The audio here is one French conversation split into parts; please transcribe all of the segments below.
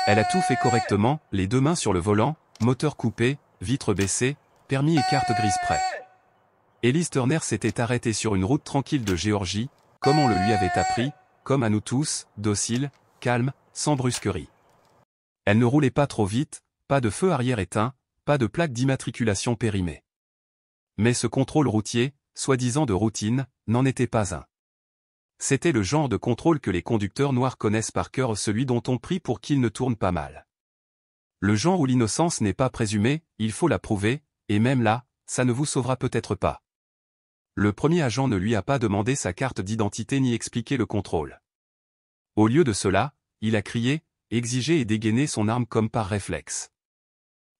Elle a tout fait correctement, les deux mains sur le volant, moteur coupé, vitres baissées, permis et carte grise prêt. Elise Turner s'était arrêtée sur une route tranquille de Géorgie, comme on le lui avait appris, comme à nous tous, docile, calme, sans brusquerie. Elle ne roulait pas trop vite, pas de feu arrière éteint, pas de plaque d'immatriculation périmée. Mais ce contrôle routier, soi-disant de routine, n'en était pas un. C'était le genre de contrôle que les conducteurs noirs connaissent par cœur, celui dont on prie pour qu'il ne tourne pas mal. Le genre où l'innocence n'est pas présumée, il faut la prouver, et même là, ça ne vous sauvera peut-être pas. Le premier agent ne lui a pas demandé sa carte d'identité ni expliqué le contrôle. Au lieu de cela, il a crié, exigé et dégainé son arme comme par réflexe.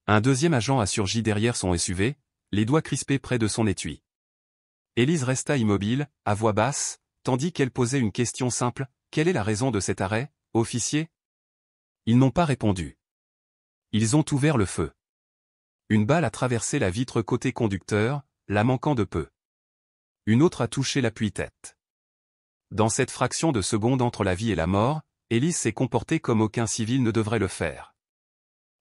Un deuxième agent a surgi derrière son SUV, les doigts crispés près de son étui. Elise resta immobile, à voix basse, tandis qu'elle posait une question simple, quelle est la raison de cet arrêt, officier? Ils n'ont pas répondu. Ils ont ouvert le feu. Une balle a traversé la vitre côté conducteur, la manquant de peu. Une autre a touché l'appui-tête. Dans cette fraction de seconde entre la vie et la mort, Elise s'est comportée comme aucun civil ne devrait le faire.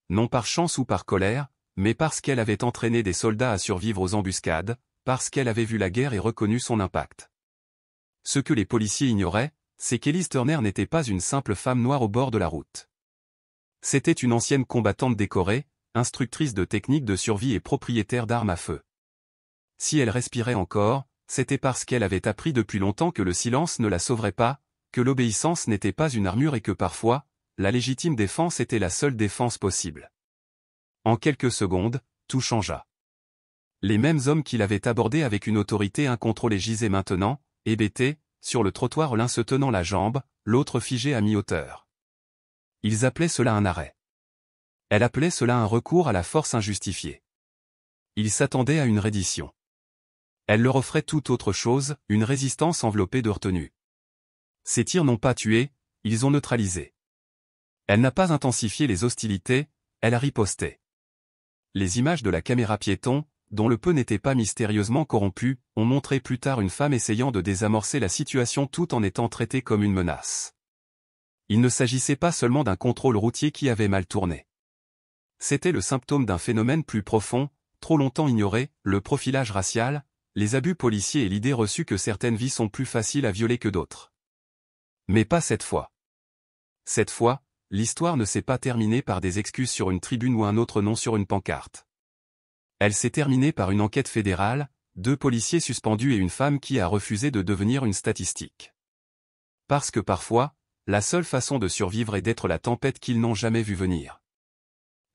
Non par chance ou par colère, mais parce qu'elle avait entraîné des soldats à survivre aux embuscades, parce qu'elle avait vu la guerre et reconnu son impact. Ce que les policiers ignoraient, c'est qu'Elise Turner n'était pas une simple femme noire au bord de la route. C'était une ancienne combattante décorée, instructrice de techniques de survie et propriétaire d'armes à feu. Si elle respirait encore, c'était parce qu'elle avait appris depuis longtemps que le silence ne la sauverait pas, que l'obéissance n'était pas une armure et que parfois, la légitime défense était la seule défense possible. En quelques secondes, tout changea. Les mêmes hommes qui l'avaient abordé avec une autorité incontrôlée gisaient maintenant, hébétés, sur le trottoir, l'un se tenant la jambe, l'autre figé à mi-hauteur. Ils appelaient cela un arrêt. Elle appelait cela un recours à la force injustifiée. Ils s'attendaient à une reddition. Elle leur offrait tout autre chose, une résistance enveloppée de retenue. Ces tirs n'ont pas tué, ils ont neutralisé. Elle n'a pas intensifié les hostilités, elle a riposté. Les images de la caméra piéton, dont le peu n'était pas mystérieusement corrompu, ont montré plus tard une femme essayant de désamorcer la situation tout en étant traitée comme une menace. Il ne s'agissait pas seulement d'un contrôle routier qui avait mal tourné. C'était le symptôme d'un phénomène plus profond, trop longtemps ignoré, le profilage racial, les abus policiers et l'idée reçue que certaines vies sont plus faciles à violer que d'autres. Mais pas cette fois. Cette fois, l'histoire ne s'est pas terminée par des excuses sur une tribune ou un autre nom sur une pancarte. Elle s'est terminée par une enquête fédérale, 2 policiers suspendus et une femme qui a refusé de devenir une statistique. Parce que parfois, la seule façon de survivre est d'être la tempête qu'ils n'ont jamais vue venir.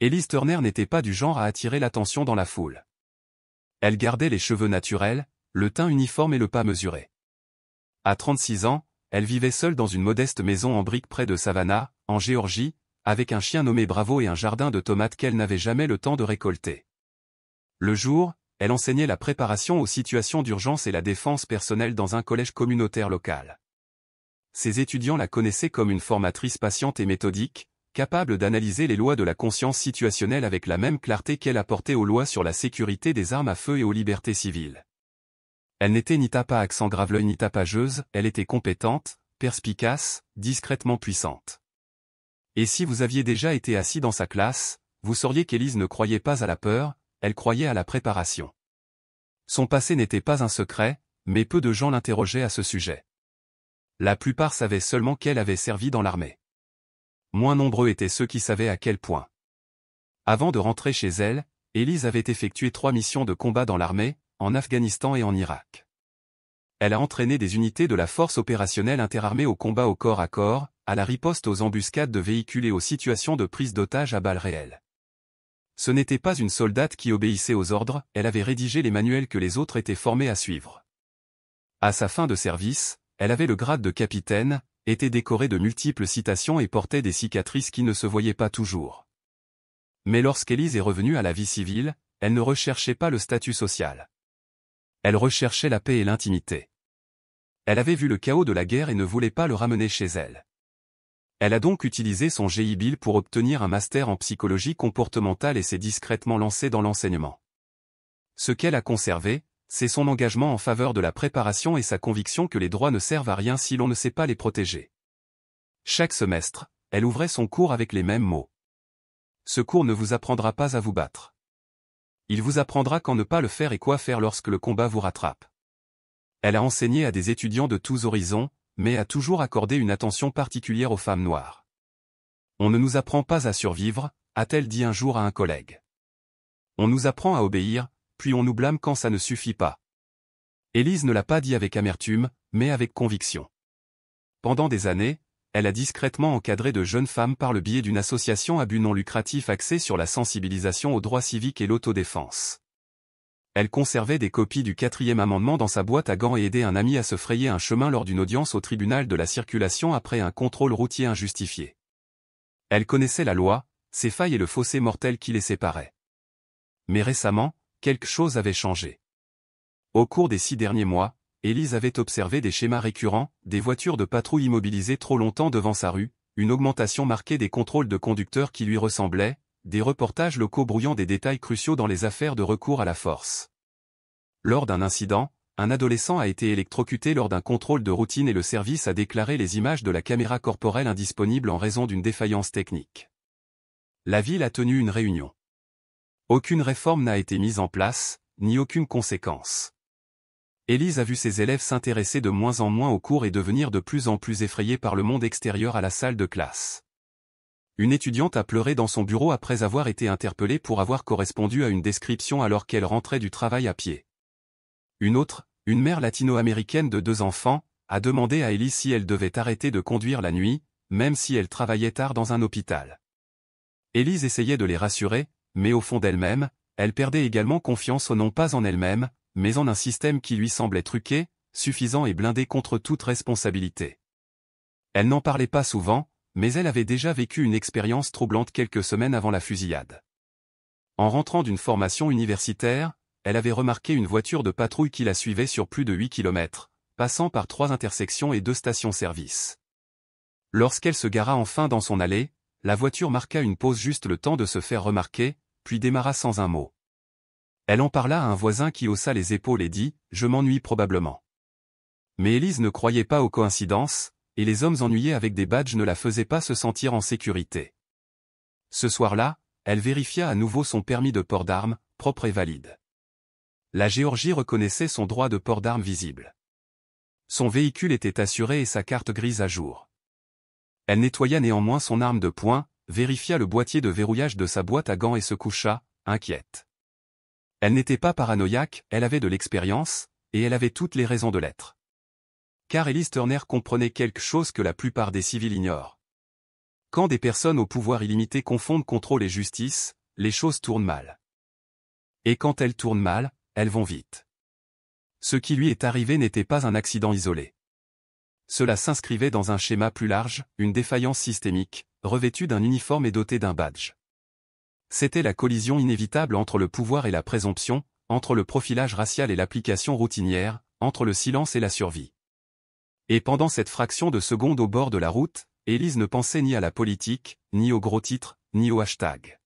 Elise Turner n'était pas du genre à attirer l'attention dans la foule. Elle gardait les cheveux naturels, le teint uniforme et le pas mesuré. À 36 ans, elle vivait seule dans une modeste maison en briques près de Savannah, en Géorgie, avec un chien nommé Bravo et un jardin de tomates qu'elle n'avait jamais le temps de récolter. Le jour, elle enseignait la préparation aux situations d'urgence et la défense personnelle dans un collège communautaire local. Ses étudiants la connaissaient comme une formatrice patiente et méthodique, capable d'analyser les lois de la conscience situationnelle avec la même clarté qu'elle apportait aux lois sur la sécurité des armes à feu et aux libertés civiles. Elle n'était ni tape à accent graveleux ni tapageuse, elle était compétente, perspicace, discrètement puissante. Et si vous aviez déjà été assis dans sa classe, vous sauriez qu'Elise ne croyait pas à la peur, elle croyait à la préparation. Son passé n'était pas un secret, mais peu de gens l'interrogeaient à ce sujet. La plupart savaient seulement qu'elle avait servi dans l'armée. Moins nombreux étaient ceux qui savaient à quel point. Avant de rentrer chez elle, Elise avait effectué 3 missions de combat dans l'armée, en Afghanistan et en Irak. Elle a entraîné des unités de la force opérationnelle interarmée au combat au corps à corps, à la riposte aux embuscades de véhicules et aux situations de prise d'otages à balles réelles. Ce n'était pas une soldate qui obéissait aux ordres, elle avait rédigé les manuels que les autres étaient formés à suivre. À sa fin de service, elle avait le grade de capitaine, était décorée de multiples citations et portait des cicatrices qui ne se voyaient pas toujours. Mais lorsqu'Elise est revenue à la vie civile, elle ne recherchait pas le statut social. Elle recherchait la paix et l'intimité. Elle avait vu le chaos de la guerre et ne voulait pas le ramener chez elle. Elle a donc utilisé son GI Bill pour obtenir un master en psychologie comportementale et s'est discrètement lancée dans l'enseignement. Ce qu'elle a conservé, c'est son engagement en faveur de la préparation et sa conviction que les droits ne servent à rien si l'on ne sait pas les protéger. Chaque semestre, elle ouvrait son cours avec les mêmes mots. Ce cours ne vous apprendra pas à vous battre. Il vous apprendra quand ne pas le faire et quoi faire lorsque le combat vous rattrape. Elle a enseigné à des étudiants de tous horizons, mais a toujours accordé une attention particulière aux femmes noires. On ne nous apprend pas à survivre, a-t-elle dit un jour à un collègue. On nous apprend à obéir, puis on nous blâme quand ça ne suffit pas. Élise ne l'a pas dit avec amertume, mais avec conviction. Pendant des années, elle a discrètement encadré de jeunes femmes par le biais d'une association à but non lucratif axée sur la sensibilisation aux droits civiques et l'autodéfense. Elle conservait des copies du 4e amendement dans sa boîte à gants et aidait un ami à se frayer un chemin lors d'une audience au tribunal de la circulation après un contrôle routier injustifié. Elle connaissait la loi, ses failles et le fossé mortel qui les séparait. Mais récemment, quelque chose avait changé. Au cours des 6 derniers mois, Élise avait observé des schémas récurrents, des voitures de patrouille immobilisées trop longtemps devant sa rue, une augmentation marquée des contrôles de conducteurs qui lui ressemblaient, des reportages locaux brouillant des détails cruciaux dans les affaires de recours à la force. Lors d'un incident, un adolescent a été électrocuté lors d'un contrôle de routine et le service a déclaré les images de la caméra corporelle indisponibles en raison d'une défaillance technique. La ville a tenu une réunion. Aucune réforme n'a été mise en place, ni aucune conséquence. Élise a vu ses élèves s'intéresser de moins en moins aux cours et devenir de plus en plus effrayés par le monde extérieur à la salle de classe. Une étudiante a pleuré dans son bureau après avoir été interpellée pour avoir correspondu à une description alors qu'elle rentrait du travail à pied. Une autre, une mère latino-américaine de 2 enfants, a demandé à Élise si elle devait arrêter de conduire la nuit, même si elle travaillait tard dans un hôpital. Élise essayait de les rassurer, mais au fond d'elle-même, elle perdait également confiance non pas en elle-même, mais en un système qui lui semblait truqué, suffisant et blindé contre toute responsabilité. Elle n'en parlait pas souvent, mais elle avait déjà vécu une expérience troublante quelques semaines avant la fusillade. En rentrant d'une formation universitaire, elle avait remarqué une voiture de patrouille qui la suivait sur plus de 8 km, passant par 3 intersections et 2 stations-service. Lorsqu'elle se gara enfin dans son allée, la voiture marqua une pause juste le temps de se faire remarquer, puis démarra sans un mot. Elle en parla à un voisin qui haussa les épaules et dit « Je m'ennuie probablement ». Mais Élise ne croyait pas aux coïncidences, et les hommes ennuyés avec des badges ne la faisaient pas se sentir en sécurité. Ce soir-là, elle vérifia à nouveau son permis de port d'armes, propre et valide. La Géorgie reconnaissait son droit de port d'armes visible. Son véhicule était assuré et sa carte grise à jour. Elle nettoya néanmoins son arme de poing, vérifia le boîtier de verrouillage de sa boîte à gants et se coucha, inquiète. Elle n'était pas paranoïaque, elle avait de l'expérience, et elle avait toutes les raisons de l'être. Car Élise Turner comprenait quelque chose que la plupart des civils ignorent. Quand des personnes au pouvoir illimité confondent contrôle et justice, les choses tournent mal. Et quand elles tournent mal, elles vont vite. Ce qui lui est arrivé n'était pas un accident isolé. Cela s'inscrivait dans un schéma plus large, une défaillance systémique, revêtue d'un uniforme et dotée d'un badge. C'était la collision inévitable entre le pouvoir et la présomption, entre le profilage racial et l'application routinière, entre le silence et la survie. Et pendant cette fraction de seconde au bord de la route, Élise ne pensait ni à la politique, ni aux gros titres, ni aux hashtags.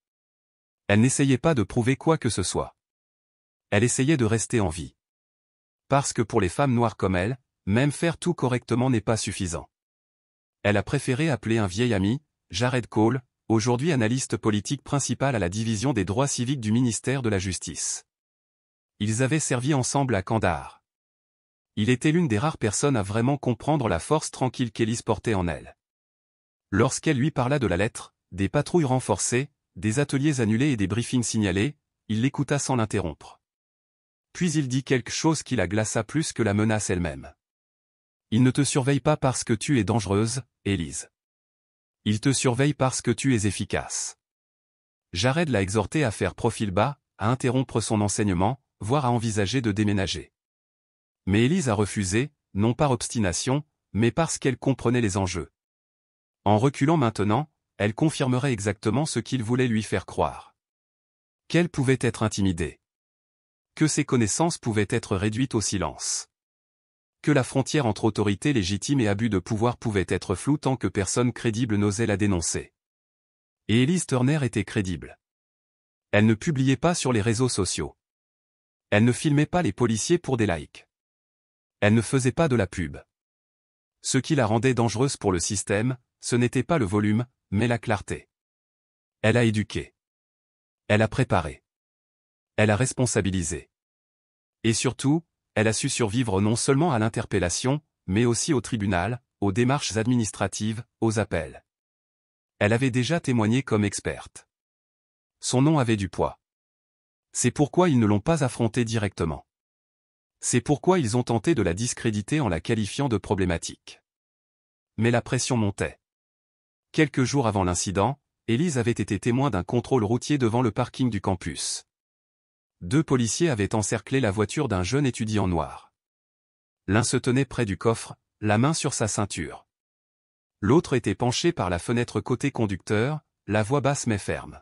Elle n'essayait pas de prouver quoi que ce soit. Elle essayait de rester en vie. Parce que pour les femmes noires comme elle, même faire tout correctement n'est pas suffisant. Elle a préféré appeler un vieil ami, Jared Cole, aujourd'hui analyste politique principal à la division des droits civiques du ministère de la Justice. Ils avaient servi ensemble à Kandahar. Il était l'une des rares personnes à vraiment comprendre la force tranquille qu'Élise portait en elle. Lorsqu'elle lui parla de la lettre, des patrouilles renforcées, des ateliers annulés et des briefings signalés, il l'écouta sans l'interrompre. Puis il dit quelque chose qui la glaça plus que la menace elle-même. « Il ne te surveille pas parce que tu es dangereuse, Élise. Il te surveille parce que tu es efficace. » Jared l'a exhorté à faire profil bas, à interrompre son enseignement, voire à envisager de déménager. Mais Élise a refusé, non par obstination, mais parce qu'elle comprenait les enjeux. En reculant maintenant, elle confirmerait exactement ce qu'il voulait lui faire croire. Qu'elle pouvait être intimidée. Que ses connaissances pouvaient être réduites au silence. Que la frontière entre autorité légitime et abus de pouvoir pouvait être floue tant que personne crédible n'osait la dénoncer. Et Élise Turner était crédible. Elle ne publiait pas sur les réseaux sociaux. Elle ne filmait pas les policiers pour des likes. Elle ne faisait pas de la pub. Ce qui la rendait dangereuse pour le système, ce n'était pas le volume, mais la clarté. Elle a éduqué. Elle a préparé. Elle a responsabilisé. Et surtout, elle a su survivre non seulement à l'interpellation, mais aussi au tribunal, aux démarches administratives, aux appels. Elle avait déjà témoigné comme experte. Son nom avait du poids. C'est pourquoi ils ne l'ont pas affrontée directement. C'est pourquoi ils ont tenté de la discréditer en la qualifiant de problématique. Mais la pression montait. Quelques jours avant l'incident, Élise avait été témoin d'un contrôle routier devant le parking du campus. 2 policiers avaient encerclé la voiture d'un jeune étudiant noir. L'un se tenait près du coffre, la main sur sa ceinture. L'autre était penché par la fenêtre côté conducteur, la voix basse mais ferme.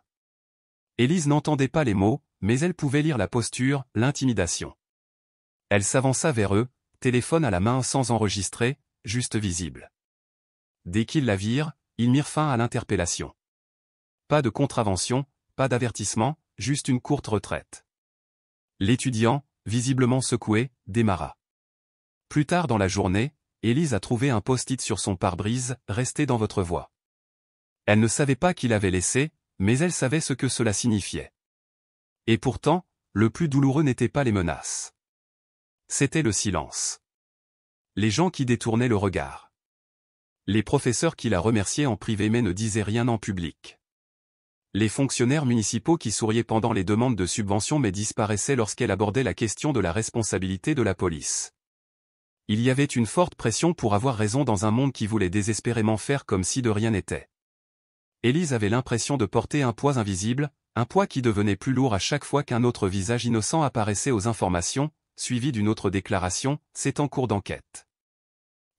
Élise n'entendait pas les mots, mais elle pouvait lire la posture, l'intimidation. Elle s'avança vers eux, téléphone à la main sans enregistrer, juste visible. Dès qu'ils la virent, ils mirent fin à l'interpellation. Pas de contravention, pas d'avertissement, juste une courte retraite. L'étudiant, visiblement secoué, démarra. Plus tard dans la journée, Élise a trouvé un post-it sur son pare-brise, « Restez dans votre voie ». Elle ne savait pas qui l'avait laissé, mais elle savait ce que cela signifiait. Et pourtant, le plus douloureux n'était pas les menaces. C'était le silence. Les gens qui détournaient le regard. Les professeurs qui la remerciaient en privé mais ne disaient rien en public. Les fonctionnaires municipaux qui souriaient pendant les demandes de subventions mais disparaissaient lorsqu'elle abordait la question de la responsabilité de la police. Il y avait une forte pression pour avoir raison dans un monde qui voulait désespérément faire comme si de rien n'était. Élise avait l'impression de porter un poids invisible, un poids qui devenait plus lourd à chaque fois qu'un autre visage innocent apparaissait aux informations, suivi d'une autre déclaration, « C'est en cours d'enquête ».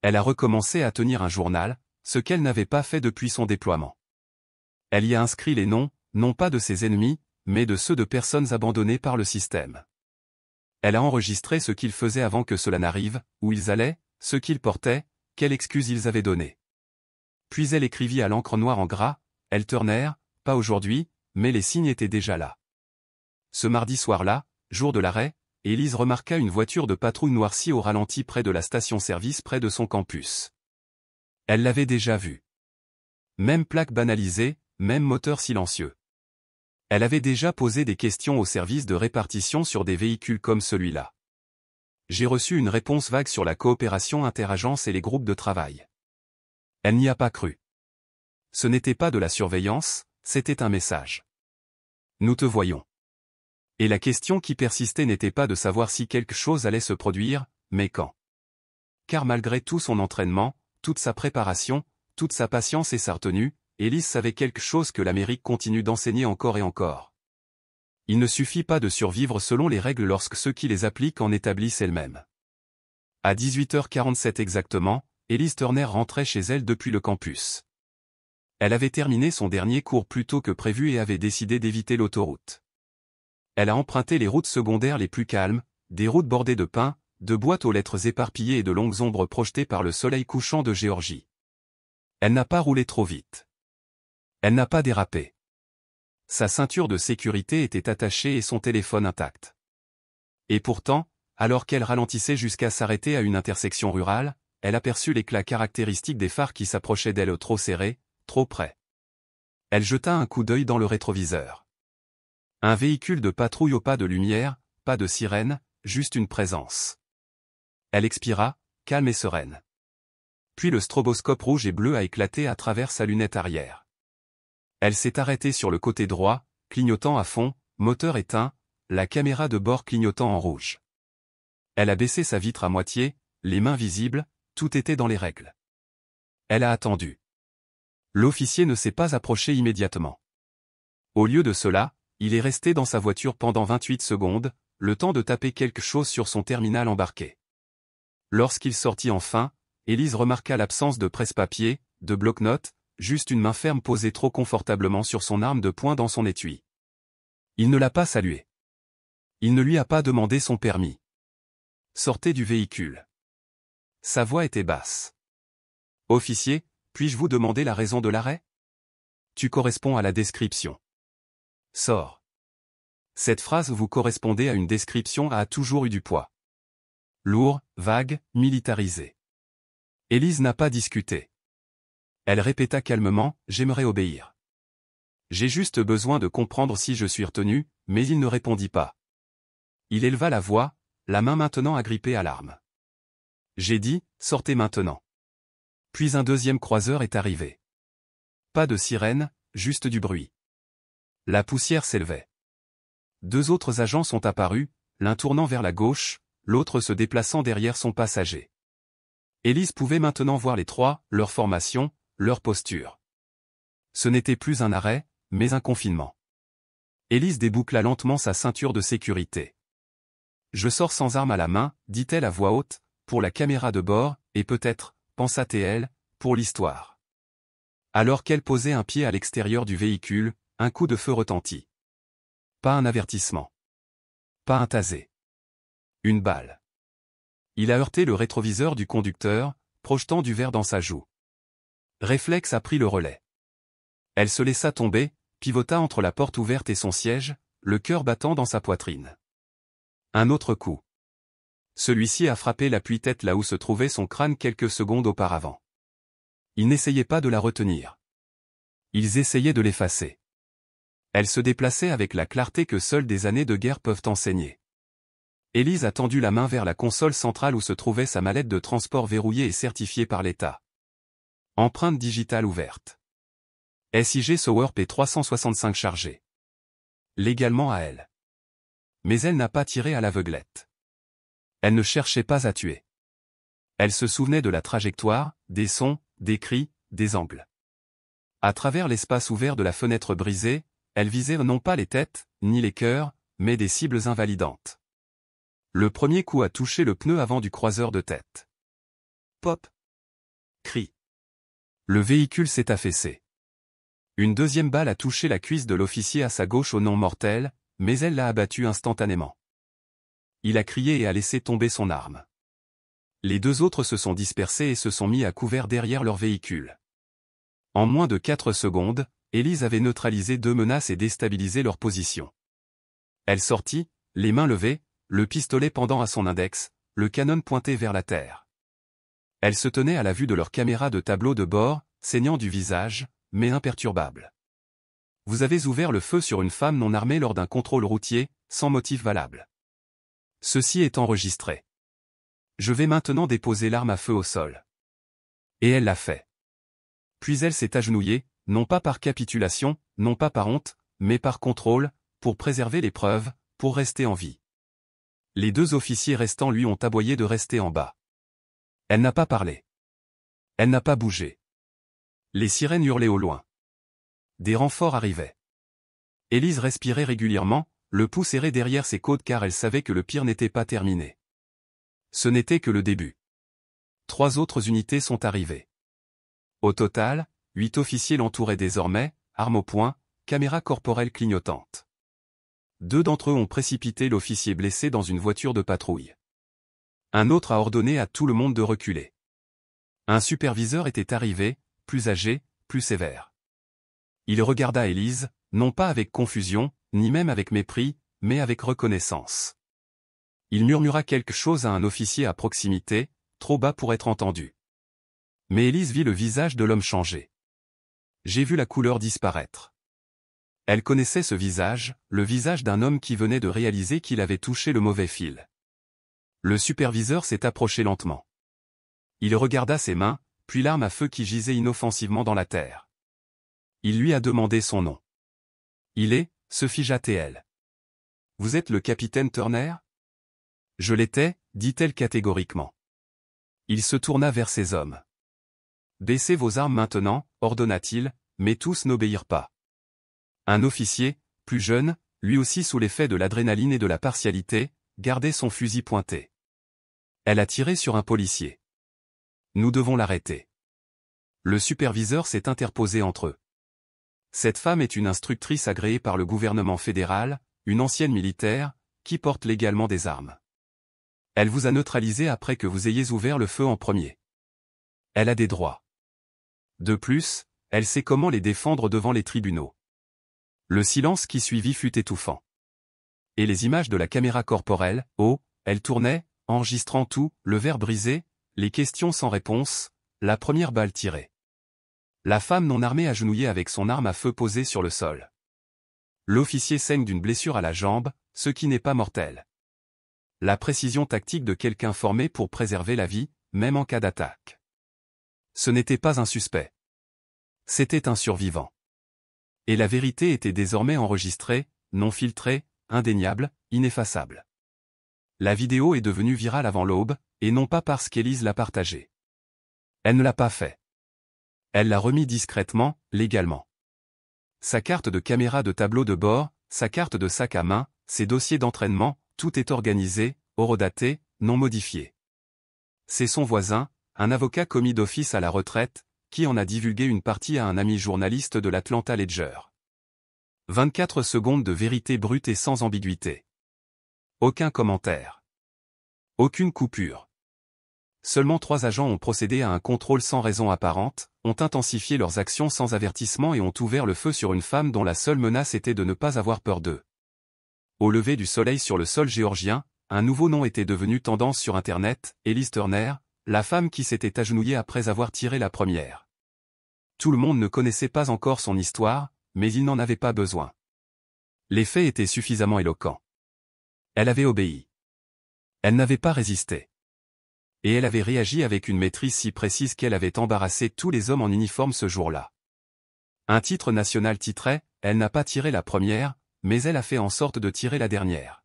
Elle a recommencé à tenir un journal, ce qu'elle n'avait pas fait depuis son déploiement. Elle y a inscrit les noms, non pas de ses ennemis, mais de ceux de personnes abandonnées par le système. Elle a enregistré ce qu'ils faisaient avant que cela n'arrive, où ils allaient, ce qu'ils portaient, quelles excuses ils avaient données. Puis elle écrivit à l'encre noire en gras, « Elterner, pas aujourd'hui, mais les signes étaient déjà là ». Ce mardi soir-là, jour de l'arrêt, Élise remarqua une voiture de patrouille noircie au ralenti près de la station-service près de son campus. Elle l'avait déjà vue. Même plaque banalisée, même moteur silencieux. Elle avait déjà posé des questions au service de répartition sur des véhicules comme celui-là. J'ai reçu une réponse vague sur la coopération interagences et les groupes de travail. Elle n'y a pas cru. Ce n'était pas de la surveillance, c'était un message. Nous te voyons. Et la question qui persistait n'était pas de savoir si quelque chose allait se produire, mais quand. Car malgré tout son entraînement, toute sa préparation, toute sa patience et sa retenue, Élise savait quelque chose que l'Amérique continue d'enseigner encore et encore. Il ne suffit pas de survivre selon les règles lorsque ceux qui les appliquent en établissent elles-mêmes. À 18h47 exactement, Élise Turner rentrait chez elle depuis le campus. Elle avait terminé son dernier cours plus tôt que prévu et avait décidé d'éviter l'autoroute. Elle a emprunté les routes secondaires les plus calmes, des routes bordées de pins, de boîtes aux lettres éparpillées et de longues ombres projetées par le soleil couchant de Géorgie. Elle n'a pas roulé trop vite. Elle n'a pas dérapé. Sa ceinture de sécurité était attachée et son téléphone intact. Et pourtant, alors qu'elle ralentissait jusqu'à s'arrêter à une intersection rurale, elle aperçut l'éclat caractéristique des phares qui s'approchaient d'elle trop serrés, trop près. Elle jeta un coup d'œil dans le rétroviseur. Un véhicule de patrouille au pas de lumière, pas de sirène, juste une présence. Elle expira, calme et sereine. Puis le stroboscope rouge et bleu a éclaté à travers sa lunette arrière. Elle s'est arrêtée sur le côté droit, clignotant à fond, moteur éteint, la caméra de bord clignotant en rouge. Elle a baissé sa vitre à moitié, les mains visibles, tout était dans les règles. Elle a attendu. L'officier ne s'est pas approché immédiatement. Au lieu de cela, il est resté dans sa voiture pendant 28 secondes, le temps de taper quelque chose sur son terminal embarqué. Lorsqu'il sortit enfin, Élise remarqua l'absence de presse-papier, de bloc-notes, juste une main ferme posée trop confortablement sur son arme de poing dans son étui. Il ne l'a pas salué. Il ne lui a pas demandé son permis. Sortez du véhicule. Sa voix était basse. Officier, puis-je vous demander la raison de l'arrêt? Tu corresponds à la description. Sors. Cette phrase vous correspondait à une description a toujours eu du poids. Lourd, vague, militarisé. Élise n'a pas discuté. Elle répéta calmement, « J'aimerais obéir. J'ai juste besoin de comprendre si je suis retenu », mais il ne répondit pas. Il éleva la voix, la main maintenant agrippée à l'arme. « J'ai dit, sortez maintenant. » Puis un deuxième croiseur est arrivé. Pas de sirène, juste du bruit. La poussière s'élevait. Deux autres agents sont apparus, l'un tournant vers la gauche, l'autre se déplaçant derrière son passager. Élise pouvait maintenant voir les trois, leur formation, leur posture. Ce n'était plus un arrêt, mais un confinement. Élise déboucla lentement sa ceinture de sécurité. « Je sors sans arme à la main, dit-elle à voix haute, pour la caméra de bord, et peut-être, pensa-t-elle, pour l'histoire. » Alors qu'elle posait un pied à l'extérieur du véhicule, un coup de feu retentit. Pas un avertissement. Pas un tasé. Une balle. Il a heurté le rétroviseur du conducteur, projetant du verre dans sa joue. Réflexe a pris le relais. Elle se laissa tomber, pivota entre la porte ouverte et son siège, le cœur battant dans sa poitrine. Un autre coup. Celui-ci a frappé l'appui-tête là où se trouvait son crâne quelques secondes auparavant. Ils n'essayaient pas de la retenir. Ils essayaient de l'effacer. Elle se déplaçait avec la clarté que seules des années de guerre peuvent enseigner. Élise a tendu la main vers la console centrale où se trouvait sa mallette de transport verrouillée et certifiée par l'État. Empreinte digitale ouverte. SIG Sauer P365 chargée. Légalement à elle. Mais elle n'a pas tiré à l'aveuglette. Elle ne cherchait pas à tuer. Elle se souvenait de la trajectoire, des sons, des cris, des angles. À travers l'espace ouvert de la fenêtre brisée, elle visait non pas les têtes, ni les cœurs, mais des cibles invalidantes. Le premier coup a touché le pneu avant du croiseur de tête. Pop. Cri. Le véhicule s'est affaissé. Une deuxième balle a touché la cuisse de l'officier à sa gauche au non mortel, mais elle l'a abattu instantanément. Il a crié et a laissé tomber son arme. Les deux autres se sont dispersés et se sont mis à couvert derrière leur véhicule. En moins de 4 secondes, Élise avait neutralisé 2 menaces et déstabilisé leur position. Elle sortit, les mains levées, le pistolet pendant à son index, le canon pointé vers la terre. Elle se tenait à la vue de leur caméra de tableau de bord, saignant du visage, mais imperturbable. Vous avez ouvert le feu sur une femme non armée lors d'un contrôle routier, sans motif valable. Ceci est enregistré. Je vais maintenant déposer l'arme à feu au sol. Et elle l'a fait. Puis elle s'est agenouillée, non pas par capitulation, non pas par honte, mais par contrôle, pour préserver les preuves, pour rester en vie. Les deux officiers restants lui ont aboyé de rester en bas. Elle n'a pas parlé. Elle n'a pas bougé. Les sirènes hurlaient au loin. Des renforts arrivaient. Élise respirait régulièrement, le pouls serré derrière ses côtes car elle savait que le pire n'était pas terminé. Ce n'était que le début. 3 autres unités sont arrivées. Au total, 8 officiers l'entouraient désormais, armes au poing, caméra corporelle clignotante. 2 d'entre eux ont précipité l'officier blessé dans une voiture de patrouille. Un autre a ordonné à tout le monde de reculer. Un superviseur était arrivé, plus âgé, plus sévère. Il regarda Élise, non pas avec confusion, ni même avec mépris, mais avec reconnaissance. Il murmura quelque chose à un officier à proximité, trop bas pour être entendu. Mais Élise vit le visage de l'homme changer. J'ai vu la couleur disparaître. Elle connaissait ce visage, le visage d'un homme qui venait de réaliser qu'il avait touché le mauvais fil. Le superviseur s'est approché lentement. Il regarda ses mains, puis l'arme à feu qui gisait inoffensivement dans la terre. Il lui a demandé son nom. Il est, se figea-t-elle. Vous êtes le capitaine Turner? Je l'étais, dit-elle catégoriquement. Il se tourna vers ses hommes. Baissez vos armes maintenant, ordonna-t-il, mais tous n'obéirent pas. Un officier, plus jeune, lui aussi sous l'effet de l'adrénaline et de la partialité, gardait son fusil pointé. Elle a tiré sur un policier. Nous devons l'arrêter. Le superviseur s'est interposé entre eux. Cette femme est une instructrice agréée par le gouvernement fédéral, une ancienne militaire, qui porte légalement des armes. Elle vous a neutralisé après que vous ayez ouvert le feu en premier. Elle a des droits. De plus, elle sait comment les défendre devant les tribunaux. Le silence qui suivit fut étouffant. Et les images de la caméra corporelle, elle tournait, enregistrant tout, le verre brisé, les questions sans réponse, la première balle tirée. La femme non armée agenouillée avec son arme à feu posée sur le sol. L'officier saigne d'une blessure à la jambe, ce qui n'est pas mortel. La précision tactique de quelqu'un formé pour préserver la vie, même en cas d'attaque. Ce n'était pas un suspect. C'était un survivant. Et la vérité était désormais enregistrée, non filtrée, indéniable, ineffaçable. La vidéo est devenue virale avant l'aube, et non pas parce qu'Élise l'a partagée. Elle ne l'a pas fait. Elle l'a remis discrètement, légalement. Sa carte de caméra de tableau de bord, sa carte de sac à main, ses dossiers d'entraînement, tout est organisé, horodaté, non modifié. C'est son voisin, un avocat commis d'office à la retraite, qui en a divulgué une partie à un ami journaliste de l'Atlanta Ledger. 24 secondes de vérité brute et sans ambiguïté. Aucun commentaire. Aucune coupure. Seulement 3 agents ont procédé à un contrôle sans raison apparente, ont intensifié leurs actions sans avertissement et ont ouvert le feu sur une femme dont la seule menace était de ne pas avoir peur d'eux. Au lever du soleil sur le sol géorgien, un nouveau nom était devenu tendance sur Internet, Élise Turner, la femme qui s'était agenouillée après avoir tiré la première. Tout le monde ne connaissait pas encore son histoire, mais il n'en avait pas besoin. Les faits étaient suffisamment éloquents. Elle avait obéi. Elle n'avait pas résisté. Et elle avait réagi avec une maîtrise si précise qu'elle avait embarrassé tous les hommes en uniforme ce jour-là. Un titre national titrait « Elle n'a pas tiré la première, mais elle a fait en sorte de tirer la dernière ».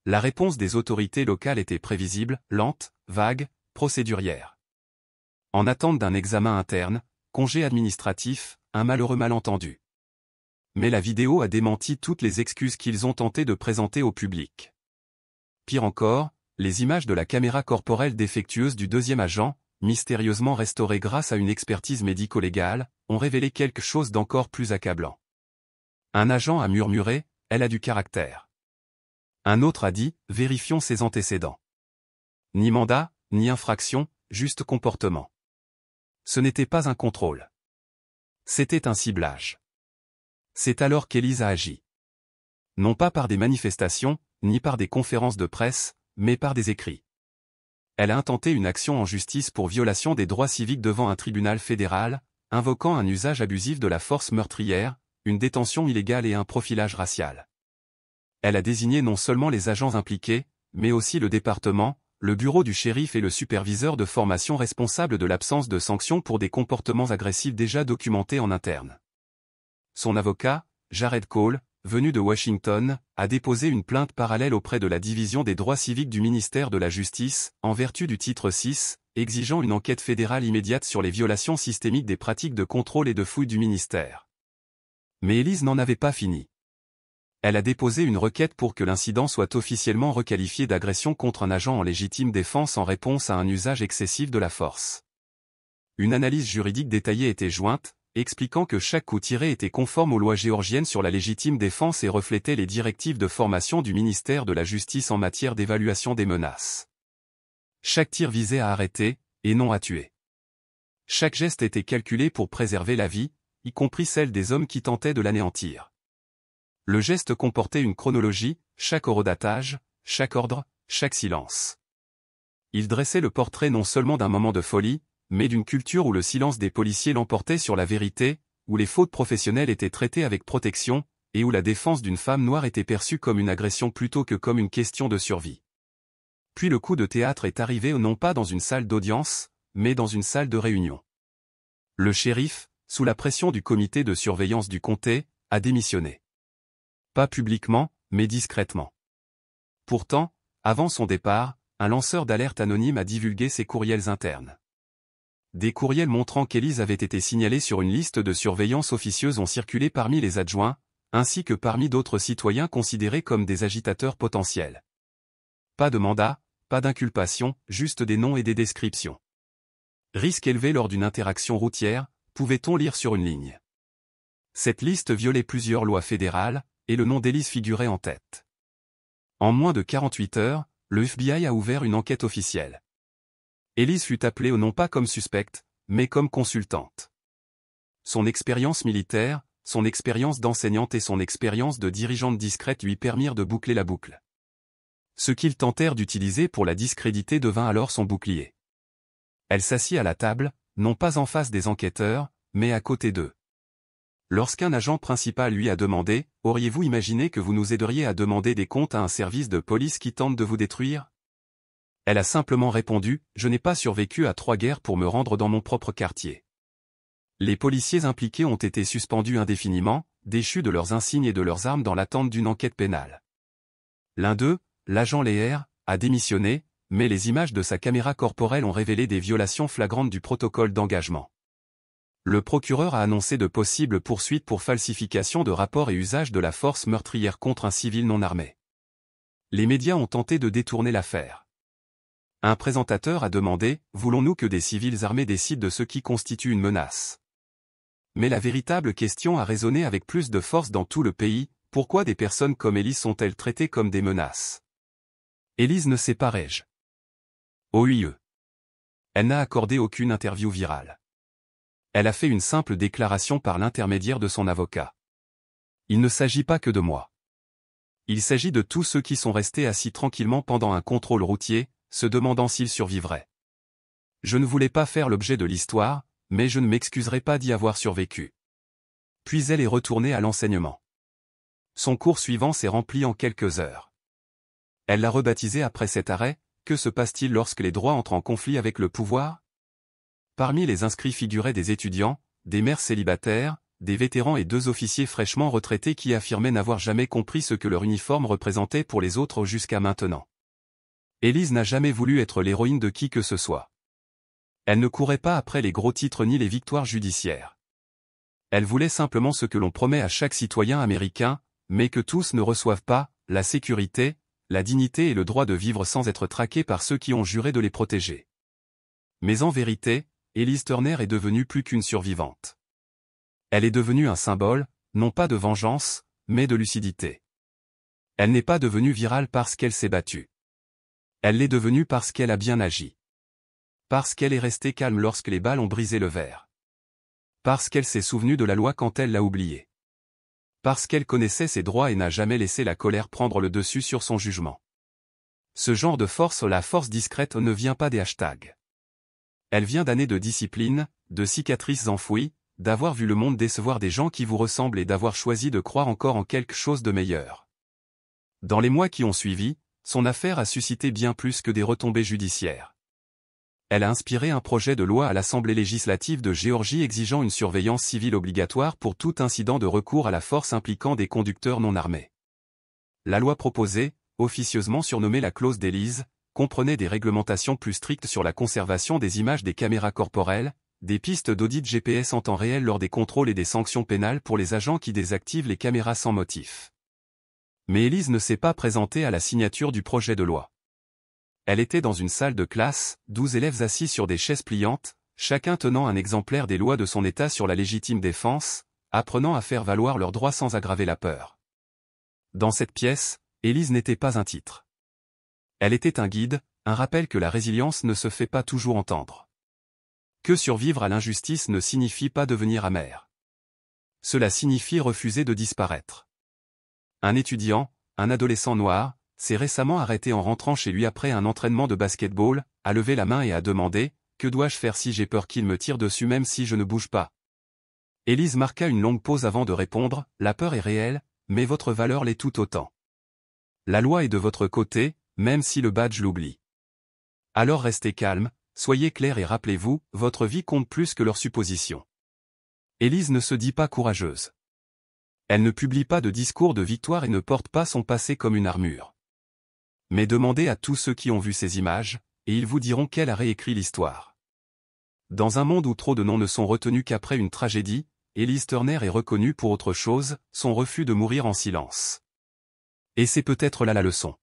La réponse des autorités locales était prévisible, lente, vague, procédurière. En attente d'un examen interne, congé administratif, un malheureux malentendu. Mais la vidéo a démenti toutes les excuses qu'ils ont tenté de présenter au public. Pire encore, les images de la caméra corporelle défectueuse du deuxième agent, mystérieusement restaurée grâce à une expertise médico-légale, ont révélé quelque chose d'encore plus accablant. Un agent a murmuré « Elle a du caractère ». Un autre a dit « Vérifions ses antécédents ». Ni mandat, ni infraction, juste comportement. Ce n'était pas un contrôle. C'était un ciblage. C'est alors qu'Élise a agi. Non pas par des manifestations, ni par des conférences de presse, mais par des écrits. Elle a intenté une action en justice pour violation des droits civiques devant un tribunal fédéral, invoquant un usage abusif de la force meurtrière, une détention illégale et un profilage racial. Elle a désigné non seulement les agents impliqués, mais aussi le département, le bureau du shérif et le superviseur de formation responsable de l'absence de sanctions pour des comportements agressifs déjà documentés en interne. Son avocat, Jared Cole, venu de Washington, a déposé une plainte parallèle auprès de la division des droits civiques du ministère de la Justice, en vertu du titre 6, exigeant une enquête fédérale immédiate sur les violations systémiques des pratiques de contrôle et de fouille du ministère. Mais Élise n'en avait pas fini. Elle a déposé une requête pour que l'incident soit officiellement requalifié d'agression contre un agent en légitime défense en réponse à un usage excessif de la force. Une analyse juridique détaillée était jointe, expliquant que chaque coup tiré était conforme aux lois géorgiennes sur la légitime défense et reflétait les directives de formation du ministère de la Justice en matière d'évaluation des menaces. Chaque tir visait à arrêter, et non à tuer. Chaque geste était calculé pour préserver la vie, y compris celle des hommes qui tentaient de l'anéantir. Le geste comportait une chronologie, chaque horodatage, chaque ordre, chaque silence. Il dressait le portrait non seulement d'un moment de folie, mais d'une culture où le silence des policiers l'emportait sur la vérité, où les fautes professionnelles étaient traitées avec protection, et où la défense d'une femme noire était perçue comme une agression plutôt que comme une question de survie. Puis le coup de théâtre est arrivé non pas dans une salle d'audience, mais dans une salle de réunion. Le shérif, sous la pression du comité de surveillance du comté, a démissionné. Pas publiquement, mais discrètement. Pourtant, avant son départ, un lanceur d'alerte anonyme a divulgué ses courriels internes. Des courriels montrant qu'Élise avait été signalée sur une liste de surveillance officieuse ont circulé parmi les adjoints, ainsi que parmi d'autres citoyens considérés comme des agitateurs potentiels. Pas de mandat, pas d'inculpation, juste des noms et des descriptions. Risque élevé lors d'une interaction routière, pouvait-on lire sur une ligne. Cette liste violait plusieurs lois fédérales, et le nom d'Élise figurait en tête. En moins de 48 heures, le FBI a ouvert une enquête officielle. Élise fut appelée non pas comme suspecte, mais comme consultante. Son expérience militaire, son expérience d'enseignante et son expérience de dirigeante discrète lui permirent de boucler la boucle. Ce qu'ils tentèrent d'utiliser pour la discréditer devint alors son bouclier. Elle s'assit à la table, non pas en face des enquêteurs, mais à côté d'eux. Lorsqu'un agent principal lui a demandé « Auriez-vous imaginé que vous nous aideriez à demander des comptes à un service de police qui tente de vous détruire ?» Elle a simplement répondu « Je n'ai pas survécu à 3 guerres pour me rendre dans mon propre quartier. » Les policiers impliqués ont été suspendus indéfiniment, déchus de leurs insignes et de leurs armes dans l'attente d'une enquête pénale. L'un d'eux, l'agent Leher, a démissionné, mais les images de sa caméra corporelle ont révélé des violations flagrantes du protocole d'engagement. Le procureur a annoncé de possibles poursuites pour falsification de rapports et usage de la force meurtrière contre un civil non armé. Les médias ont tenté de détourner l'affaire. Un présentateur a demandé « Voulons-nous que des civils armés décident de ce qui constitue une menace ?» Mais la véritable question a résonné avec plus de force dans tout le pays, pourquoi des personnes comme Elise sont-elles traitées comme des menaces? Elise ne sait pas rage. OUIE. Elle n'a accordé aucune interview virale. Elle a fait une simple déclaration par l'intermédiaire de son avocat. Il ne s'agit pas que de moi. Il s'agit de tous ceux qui sont restés assis tranquillement pendant un contrôle routier, se demandant s'ils survivraient. Je ne voulais pas faire l'objet de l'histoire, mais je ne m'excuserai pas d'y avoir survécu. Puis elle est retournée à l'enseignement. Son cours suivant s'est rempli en quelques heures. Elle l'a rebaptisé après cet arrêt « Que se passe-t-il lorsque les droits entrent en conflit avec le pouvoir ?» Parmi les inscrits figuraient des étudiants, des mères célibataires, des vétérans et 2 officiers fraîchement retraités qui affirmaient n'avoir jamais compris ce que leur uniforme représentait pour les autres jusqu'à maintenant. Elise n'a jamais voulu être l'héroïne de qui que ce soit. Elle ne courait pas après les gros titres ni les victoires judiciaires. Elle voulait simplement ce que l'on promet à chaque citoyen américain, mais que tous ne reçoivent pas, la sécurité, la dignité et le droit de vivre sans être traqués par ceux qui ont juré de les protéger. Mais en vérité, Elise Turner est devenue plus qu'une survivante. Elle est devenue un symbole, non pas de vengeance, mais de lucidité. Elle n'est pas devenue virale parce qu'elle s'est battue. Elle l'est devenue parce qu'elle a bien agi. Parce qu'elle est restée calme lorsque les balles ont brisé le verre. Parce qu'elle s'est souvenue de la loi quand elle l'a oubliée. Parce qu'elle connaissait ses droits et n'a jamais laissé la colère prendre le dessus sur son jugement. Ce genre de force, la force discrète, ne vient pas des hashtags. Elle vient d'années de discipline, de cicatrices enfouies, d'avoir vu le monde décevoir des gens qui vous ressemblent et d'avoir choisi de croire encore en quelque chose de meilleur. Dans les mois qui ont suivi, son affaire a suscité bien plus que des retombées judiciaires. Elle a inspiré un projet de loi à l'Assemblée législative de Géorgie exigeant une surveillance civile obligatoire pour tout incident de recours à la force impliquant des conducteurs non armés. La loi proposée, officieusement surnommée la clause d'Élise, comprenait des réglementations plus strictes sur la conservation des images des caméras corporelles, des pistes d'audit GPS en temps réel lors des contrôles et des sanctions pénales pour les agents qui désactivent les caméras sans motif. Mais Elise ne s'est pas présentée à la signature du projet de loi. Elle était dans une salle de classe, 12 élèves assis sur des chaises pliantes, chacun tenant un exemplaire des lois de son État sur la légitime défense, apprenant à faire valoir leurs droits sans aggraver la peur. Dans cette pièce, Elise n'était pas un titre. Elle était un guide, un rappel que la résilience ne se fait pas toujours entendre. Que survivre à l'injustice ne signifie pas devenir amer. Cela signifie refuser de disparaître. Un étudiant, un adolescent noir, s'est récemment arrêté en rentrant chez lui après un entraînement de basket-ball, a levé la main et a demandé « Que dois-je faire si j'ai peur qu'il me tire dessus même si je ne bouge pas ?» Elise marqua une longue pause avant de répondre « La peur est réelle, mais votre valeur l'est tout autant. La loi est de votre côté, même si le badge l'oublie. Alors restez calme, soyez clair et rappelez-vous, votre vie compte plus que leurs suppositions. » Elise ne se dit pas courageuse. Elle ne publie pas de discours de victoire et ne porte pas son passé comme une armure. Mais demandez à tous ceux qui ont vu ces images, et ils vous diront qu'elle a réécrit l'histoire. Dans un monde où trop de noms ne sont retenus qu'après une tragédie, Elise Turner est reconnue pour autre chose, son refus de mourir en silence. Et c'est peut-être là la leçon.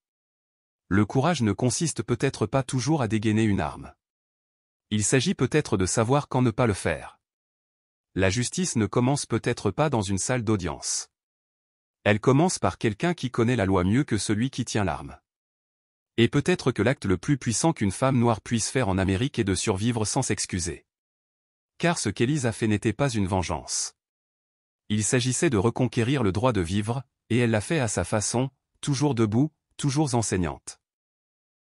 Le courage ne consiste peut-être pas toujours à dégainer une arme. Il s'agit peut-être de savoir quand ne pas le faire. La justice ne commence peut-être pas dans une salle d'audience. Elle commence par quelqu'un qui connaît la loi mieux que celui qui tient l'arme. Et peut-être que l'acte le plus puissant qu'une femme noire puisse faire en Amérique est de survivre sans s'excuser. Car ce qu'Elise a fait n'était pas une vengeance. Il s'agissait de reconquérir le droit de vivre, et elle l'a fait à sa façon, toujours debout, toujours enseignante.